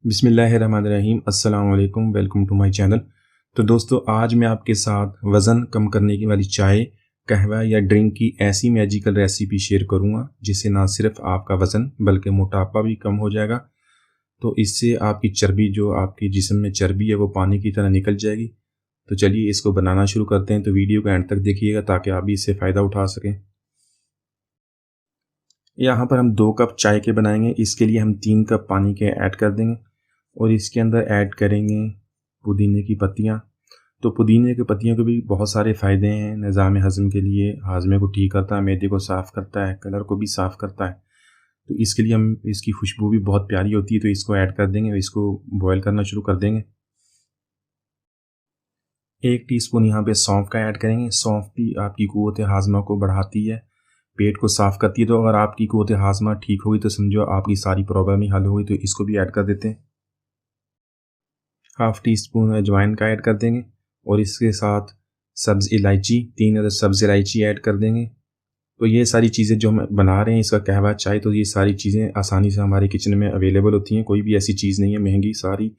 बिस्मिल्लाहिर्रहमानिर्रहीम अस्सलाम वालेकुम, वेलकम टू माय चैनल। तो दोस्तों, आज मैं आपके साथ वज़न कम करने की वाली चाय, कहवा या ड्रिंक की ऐसी मैजिकल रेसिपी शेयर करूंगा जिससे ना सिर्फ आपका वज़न बल्कि मोटापा भी कम हो जाएगा। तो इससे आपकी चर्बी, जो आपके जिस्म में चर्बी है, वो पानी की तरह निकल जाएगी। तो चलिए इसको बनाना शुरू करते हैं। तो वीडियो को एंड तक देखिएगा ताकि आप भी इससे फ़ायदा उठा सकें। यहाँ पर हम 2 कप चाय के बनाएंगे। इसके लिए हम 3 कप पानी के ऐड कर देंगे और इसके अंदर ऐड करेंगे पुदीने की पत्तियाँ। तो पुदीने की पत्तियों के भी बहुत सारे फ़ायदे हैं निज़ाम हज़म के लिए। हाजमे को ठीक करता है, मैदे को साफ़ करता है, कलर को भी साफ़ करता है। तो इसके लिए हम, इसकी खुशबू भी बहुत प्यारी होती है, तो इसको ऐड कर देंगे और इसको बॉयल करना शुरू कर देंगे। 1 टीस्पून यहाँ पे सौंफ का ऐड करेंगे। सौंफ भी आपकी क़ुव्वत हाज़मा को बढ़ाती है, पेट को साफ़ करती है। तो अगर आपकी क़ुव्वत हाज़मा ठीक होगी तो समझो आपकी सारी प्रॉब्लम ही हल होगी। तो इसको भी ऐड कर देते हैं। हाफ़ टी स्पून अजवाइन का ऐड कर देंगे और इसके साथ सब्ज़ इलायची, 3 अदद सब्ज़ इलायची ऐड कर देंगे। तो ये सारी चीज़ें जो हम बना रहे हैं, इसका कहवा चाय, तो ये सारी चीज़ें आसानी से हमारे किचन में अवेलेबल होती हैं। कोई भी ऐसी चीज़ नहीं है महंगी, सारी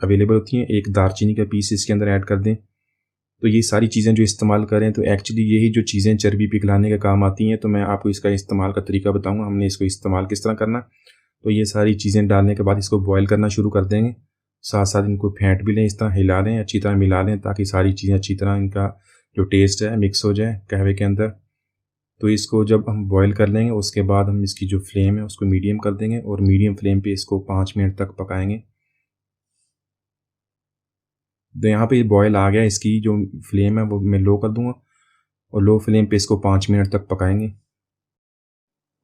अवेलेबल होती हैं। एक दालचीनी का पीस इसके अंदर ऐड कर दें। तो ये सारी चीज़ें जो इस्तेमाल करें, तो एक्चुअली यही जो चीज़ें चर्बी पिघलाने के काम आती हैं। तो मैं आपको इसका इस्तेमाल का तरीका बताऊँगा, हमने इसको इस्तेमाल किस तरह करना। तो ये सारी चीज़ें डालने के बाद इसको बॉयल करना शुरू कर देंगे। साथ साथ इनको फेंट भी लें, इस तरह हिला लें, अच्छी तरह मिला लें ताकि सारी चीज़ें अच्छी तरह इनका जो टेस्ट है मिक्स हो जाए कहवे के अंदर। तो इसको जब हम बॉयल कर लेंगे उसके बाद हम इसकी जो फ्लेम है उसको मीडियम कर देंगे और मीडियम फ्लेम पे इसको 5 मिनट तक पकाएंगे। तो यहाँ पे बॉयल आ गया, इसकी जो फ्लेम है वो मैं लो कर दूँगा और लो फ्लेम पे इसको 5 मिनट तक पकाएंगे।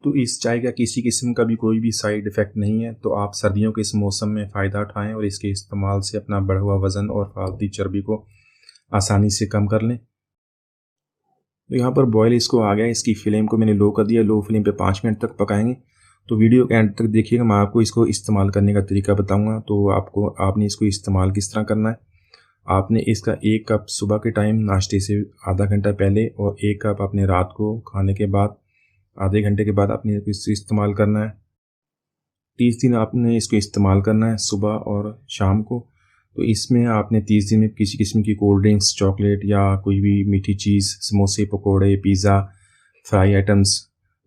तो इस चाय का किसी किस्म का भी कोई भी साइड इफ़ेक्ट नहीं है। तो आप सर्दियों के इस मौसम में फ़ायदा उठाएं और इसके इस्तेमाल से अपना बढ़ा हुआ वज़न और फालतू चर्बी को आसानी से कम कर लें। तो यहाँ पर बॉयल इसको आ गया, इसकी फ्लेम को मैंने लो कर दिया। लो फ्लेम पे 5 मिनट तक पकाएंगे। तो वीडियो के एंड तक देखिएगा, मैं आपको इसको इस्तेमाल करने का तरीका बताऊँगा। तो आपने इसको इस्तेमाल किस तरह करना है। आपने इसका 1 कप सुबह के टाइम नाश्ते से आधा घंटा पहले और 1 कप अपने रात को खाने के बाद आधे घंटे के बाद आपने इसको इस्तेमाल करना है। 30 दिन आपने इसको इस्तेमाल करना है, सुबह और शाम को। तो इसमें आपने 30 दिन में किसी किस्म की कोल्ड ड्रिंक्स, चॉकलेट या कोई भी मीठी चीज़, समोसे, पकोड़े, पिज़्ज़ा, फ्राई आइटम्स,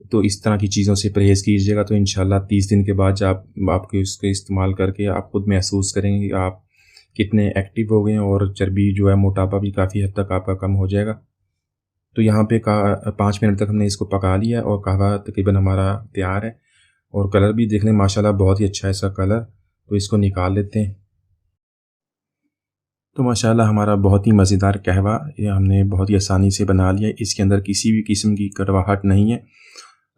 तो इस तरह की चीज़ों से परहेज़ कीजिएगा। तो इंशाल्लाह 30 दिन के बाद जब आपके इसको इस्तेमाल करके आप खुद महसूस करेंगे कि आप कितने एक्टिव हो गए हैं और चर्बी जो है, मोटापा भी काफ़ी हद तक आपका कम हो जाएगा। तो यहाँ पे 5 मिनट तक हमने इसको पका लिया और कहवा तकरीबन हमारा तैयार है और कलर भी देख लें, माशाल्लाह बहुत ही अच्छा है इसका कलर। तो इसको निकाल लेते हैं। तो माशाल्लाह हमारा बहुत ही मज़ेदार कहवा ये हमने बहुत ही आसानी से बना लिया। इसके अंदर किसी भी किस्म की कड़वाहट नहीं है।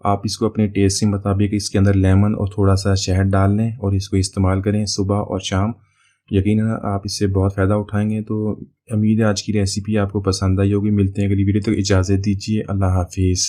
आप इसको अपने टेस्ट के मुताबिक इसके अंदर लेमन और थोड़ा सा शहद डाल लें और इसको इस्तेमाल करें सुबह और शाम। यकीनन आप इससे बहुत फ़ायदा उठाएंगे। तो उम्मीद है आज की रेसिपी आपको पसंद आई होगी। मिलते हैं अगली वीडियो तक, इजाज़त दीजिए। अल्लाह हाफिज़।